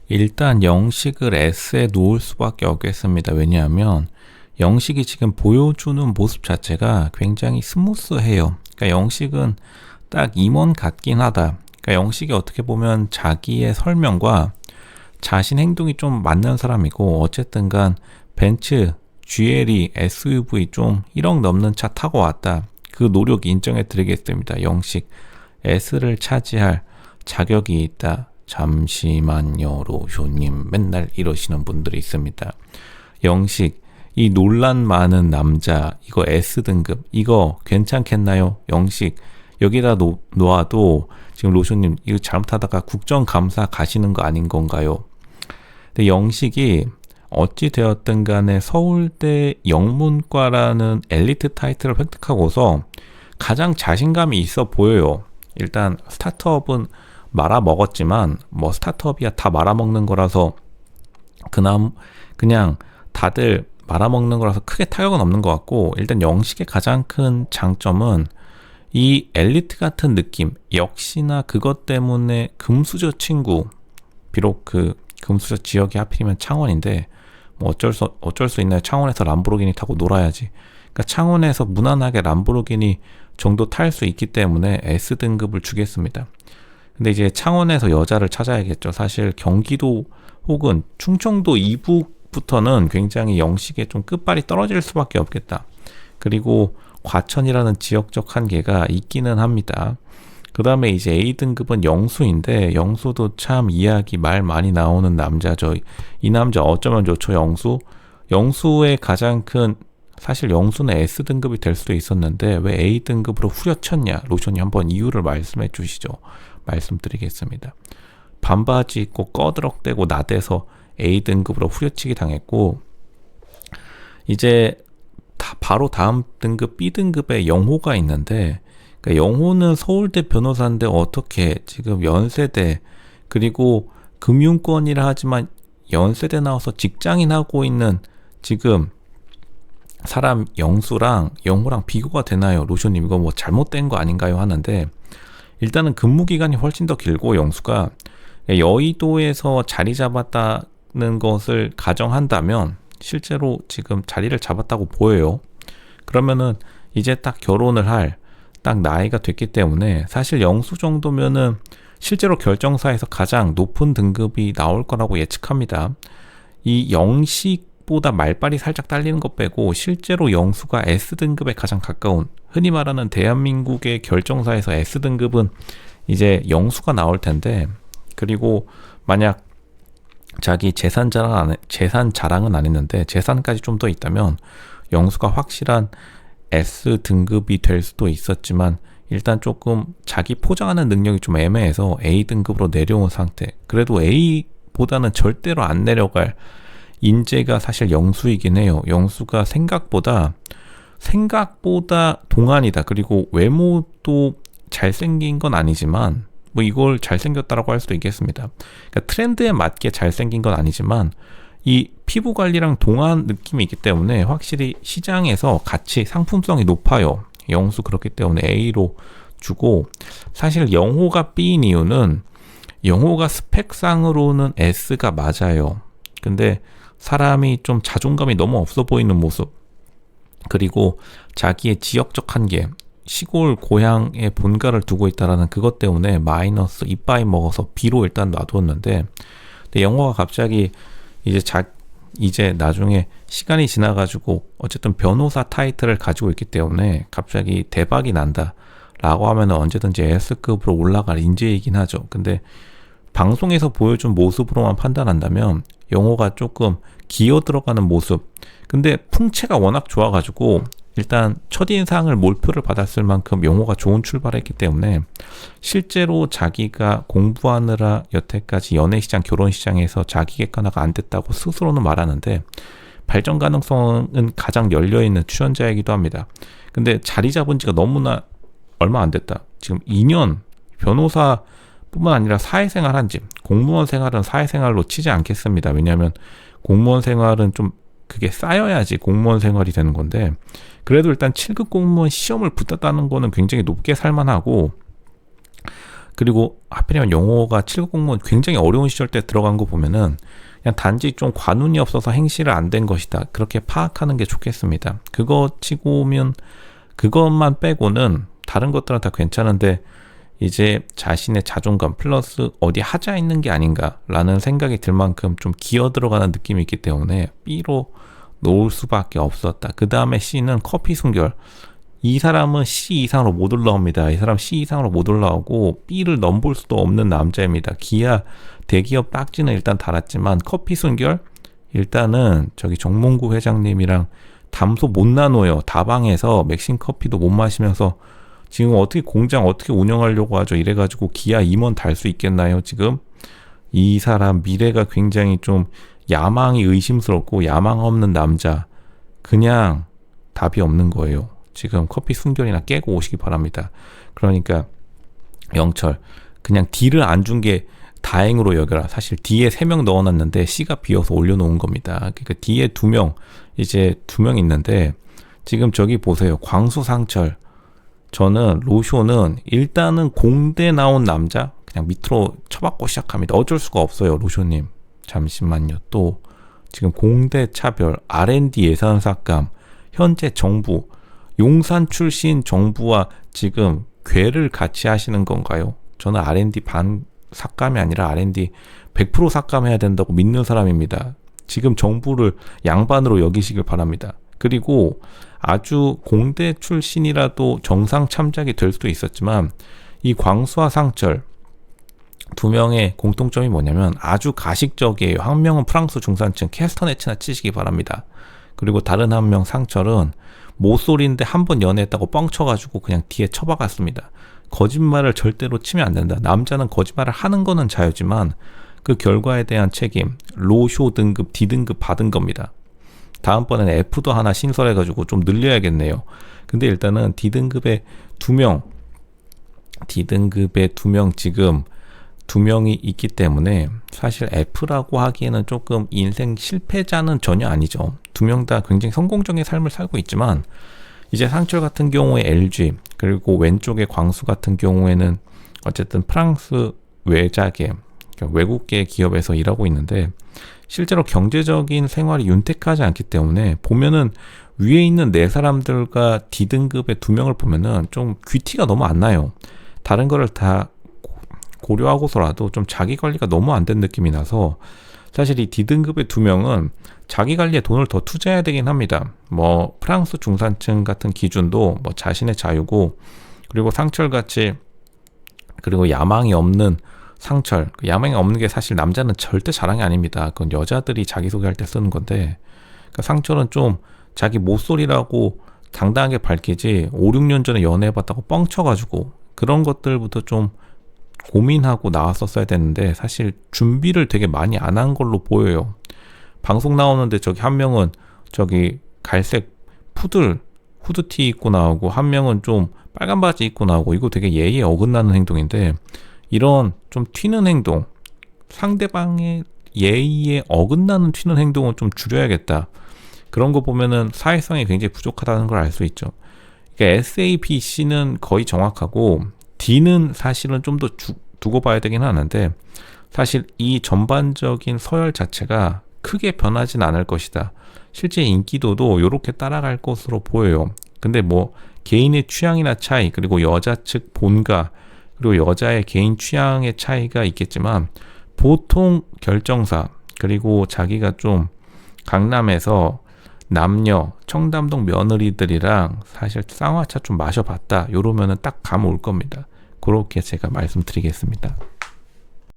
일단 영식을 S에 놓을 수밖에 없겠습니다. 왜냐하면 영식이 지금 보여주는 모습 자체가 굉장히 스무스해요. 그러니까 영식은 딱 임원 같긴 하다. 그러니까 영식이 어떻게 보면 자기의 설명과 자신 행동이 좀 맞는 사람이고, 어쨌든 간 벤츠, GLE, SUV 좀 1억 넘는 차 타고 왔다. 그 노력 인정해 드리겠습니다. 영식 S를 차지할 자격이 있다. 잠시만요, 로쇼님. 맨날 이러시는 분들이 있습니다. 영식, 이 논란 많은 남자, 이거 S등급, 이거 괜찮겠나요? 영식, 여기다 놓아도 지금 로쇼님, 이거 잘못하다가 국정감사 가시는 거 아닌 건가요? 근데 영식이 어찌 되었든 간에 서울대 영문과라는 엘리트 타이틀을 획득하고서 가장 자신감이 있어 보여요. 일단 스타트업은 말아먹었지만 뭐 스타트업이야 다 말아먹는 거라서 그냥 다들 말아먹는 거라서 크게 타격은 없는 것 같고, 일단 영식의 가장 큰 장점은 이 엘리트 같은 느낌, 역시나 그것 때문에 금수저 친구, 비록 그 금수저 지역이 하필이면 창원인데 뭐 어쩔 수 있나요? 창원에서 람보르기니 타고 놀아야지. 그러니까 창원에서 무난하게 람보르기니 정도 탈 수 있기 때문에 S등급을 주겠습니다. 근데 이제 창원에서 여자를 찾아야겠죠. 사실 경기도 혹은 충청도 이북부터는 굉장히 영식에 좀 끝발이 떨어질 수밖에 없겠다. 그리고 과천이라는 지역적 한계가 있기는 합니다. 그 다음에 이제 A등급은 영수인데, 영수도 참 이야기 말 많이 나오는 남자죠. 이 남자 어쩌면 좋죠, 영수. 영수의 가장 큰, 사실 영수는 S등급이 될 수도 있었는데 왜 A등급으로 후려쳤냐, 로션이 한번 이유를 말씀해 주시죠. 말씀드리겠습니다. 반바지 입고 꺼드럭대고 나대서 A등급으로 후려치기 당했고, 이제 바로 다음 등급 B등급에 영호가 있는데, 그러니까 영호는 서울대 변호사인데 어떻게 지금 연세대, 그리고 금융권이라 하지만 연세대 나와서 직장인 하고 있는 지금 사람 영수랑 영호랑 비교가 되나요? 로션님, 이거 뭐 잘못된 거 아닌가요? 하는데, 일단은 근무기간이 훨씬 더 길고, 영수가 여의도에서 자리 잡았다는 것을 가정한다면 실제로 지금 자리를 잡았다고 보여요. 그러면은 이제 딱 결혼을 할 딱 나이가 됐기 때문에 사실 영수 정도면은 실제로 결정사에서 가장 높은 등급이 나올 거라고 예측합니다. 이 영식보다 말빨이 살짝 딸리는 것 빼고 실제로 영수가 S등급에 가장 가까운, 흔히 말하는 대한민국의 결정사에서 S등급은 이제 영수가 나올 텐데, 그리고 만약 자기 재산 자랑은 안 했는데 재산까지 좀 더 있다면 영수가 확실한 S등급이 될 수도 있었지만, 일단 조금 자기 포장하는 능력이 좀 애매해서 A등급으로 내려온 상태. 그래도 A보다는 절대로 안 내려갈 인재가 사실 영수이긴 해요. 영수가 생각보다 동안이다. 그리고 외모도 잘생긴 건 아니지만, 뭐 이걸 잘생겼다라고 할 수도 있겠습니다. 그러니까 트렌드에 맞게 잘생긴 건 아니지만 이 피부 관리랑 동안 느낌이 있기 때문에 확실히 시장에서 가치, 상품성이 높아요. 영수 그렇기 때문에 A로 주고, 사실 영호가 B인 이유는 영호가 스펙상으로는 S가 맞아요. 근데 사람이 좀 자존감이 너무 없어 보이는 모습, 그리고 자기의 지역적 한계, 시골 고향에 본가를 두고 있다라는 그것 때문에 마이너스 이빠이 먹어서 B로 일단 놔두었는데, 근데 영호가 갑자기 이제 나중에 시간이 지나가지고 어쨌든 변호사 타이틀을 가지고 있기 때문에 갑자기 대박이 난다 라고 하면 언제든지 S급으로 올라갈 인재이긴 하죠. 근데 방송에서 보여준 모습으로만 판단한다면 영호가 조금 기어 들어가는 모습, 근데 풍채가 워낙 좋아가지고 일단 첫인상을 몰표를 받았을 만큼 영호가 좋은 출발을 했기 때문에 실제로 자기가 공부하느라 여태까지 연애시장, 결혼시장에서 자기 객관화가 안 됐다고 스스로는 말하는데, 발전 가능성은 가장 열려있는 출연자이기도 합니다. 근데 자리 잡은 지가 너무나 얼마 안 됐다. 지금 2년, 변호사뿐만 아니라 사회생활 한 지, 공무원 생활은 사회생활로 치지 않겠습니다. 왜냐하면 공무원 생활은 좀 그게 쌓여야지 공무원 생활이 되는 건데, 그래도 일단 7급 공무원 시험을 붙었다는 거는 굉장히 높게 살만하고, 그리고 하필이면 영어가 7급 공무원 굉장히 어려운 시절 때 들어간 거 보면은 그냥 단지 좀 관운이 없어서 행시를 안 된 것이다. 그렇게 파악하는 게 좋겠습니다. 그거 치고 오면 그것만 빼고는 다른 것들은 다 괜찮은데 이제 자신의 자존감 플러스 어디 하자 있는 게 아닌가라는 생각이 들 만큼 좀 기어 들어가는 느낌이 있기 때문에 B로 놓을 수밖에 없었다. 그 다음에 C는 커피 순결. 이 사람은 C 이상으로 못 올라옵니다. 이 사람 C 이상으로 못 올라오고 B를 넘볼 수도 없는 남자입니다. 기아 대기업 딱지는 일단 달았지만 커피 순결 일단은 저기 정몽구 회장님이랑 담소 못 나눠요. 다방에서 맥심 커피도 못 마시면서 지금 어떻게 공장 어떻게 운영하려고 하죠. 이래가지고 기아 임원 달 수 있겠나요? 지금 이 사람 미래가 굉장히 좀 야망이 의심스럽고 야망 없는 남자. 그냥 답이 없는 거예요. 지금 커피 순결이나 깨고 오시기 바랍니다. 그러니까 영철 그냥 D를 안 준 게 다행으로 여겨라. 사실 D에 3명 넣어놨는데 C가 비어서 올려놓은 겁니다. 그러니까 D에 2명 이제 2명 있는데 지금 저기 보세요. 광수상철 저는 로쇼는 일단은 공대 나온 남자 그냥 밑으로 쳐박고 시작합니다. 어쩔 수가 없어요. 로쇼님 잠시만요. 또 지금 공대 차별 R&D 예산 삭감 현재 정부 용산 출신 정부와 지금 궤를 같이 하시는 건가요? 저는 R&D 반 삭감이 아니라 R&D 100% 삭감해야 된다고 믿는 사람입니다. 지금 정부를 양반으로 여기시길 바랍니다. 그리고 아주 공대 출신이라도 정상 참작이 될 수도 있었지만 이 광수와 상철 2명의 공통점이 뭐냐면 아주 가식적이에요. 한 명은 프랑스 중산층 캐스터네츠나 치시기 바랍니다. 그리고 다른 한 명 상철은 모쏠인데 한 번 연애했다고 뻥쳐가지고 그냥 뒤에 쳐박았습니다. 거짓말을 절대로 치면 안 된다. 남자는 거짓말을 하는 거는 자유지만 그 결과에 대한 책임 로쇼 등급 D등급 받은 겁니다. 다음번에는 F도 하나 신설해가지고 좀 늘려야겠네요. 근데 일단은 D등급에 2명 D등급에 2명 지금 2명이 있기 때문에 사실 F라고 하기에는 조금 인생 실패자는 전혀 아니죠. 2명 다 굉장히 성공적인 삶을 살고 있지만 이제 상철 같은 경우에 LG 그리고 왼쪽에 광수 같은 경우에는 어쨌든 프랑스 외자계 외국계 기업에서 일하고 있는데 실제로 경제적인 생활이 윤택하지 않기 때문에 보면은 위에 있는 4사람들과 D등급의 2명을 보면은 좀 귀티가 너무 안 나요. 다른 거를 다 고려하고서라도 좀 자기 관리가 너무 안 된 느낌이 나서 사실 이 D등급의 2명은 자기 관리에 돈을 더 투자해야 되긴 합니다. 뭐 프랑스 중산층 같은 기준도 뭐 자신의 자유고 그리고 상철같이 그리고 야망이 없는 상철 야망이 없는 게 사실 남자는 절대 자랑이 아닙니다. 그건 여자들이 자기소개할 때 쓰는 건데 그러니까 상철은 좀 자기 모쏠이라고 당당하게 밝히지 5, 6년 전에 연애해봤다고 뻥쳐가지고 그런 것들부터 좀 고민하고 나왔었어야 되는데 사실 준비를 되게 많이 안 한 걸로 보여요. 방송 나오는데 저기 한 명은 저기 갈색 푸들 후드티 입고 나오고 한 명은 좀 빨간 바지 입고 나오고 이거 되게 예의에 어긋나는 행동인데 이런 좀 튀는 행동 상대방의 예의에 어긋나는 튀는 행동은 좀 줄여야겠다. 그런 거 보면은 사회성이 굉장히 부족하다는 걸 알 수 있죠. 그러니까 SABC는 거의 정확하고 D는 사실은 좀 더 두고 봐야 되긴 하는데 사실 이 전반적인 서열 자체가 크게 변하진 않을 것이다. 실제 인기도도 이렇게 따라갈 것으로 보여요. 근데 뭐 개인의 취향이나 차이 그리고 여자 측 본가 그리고 여자의 개인 취향의 차이가 있겠지만 보통 결정사 그리고 자기가 좀 강남에서 남녀 청담동 며느리들이랑 사실 쌍화차 좀 마셔봤다 이러면은 딱 감 올 겁니다. 그렇게 제가 말씀드리겠습니다.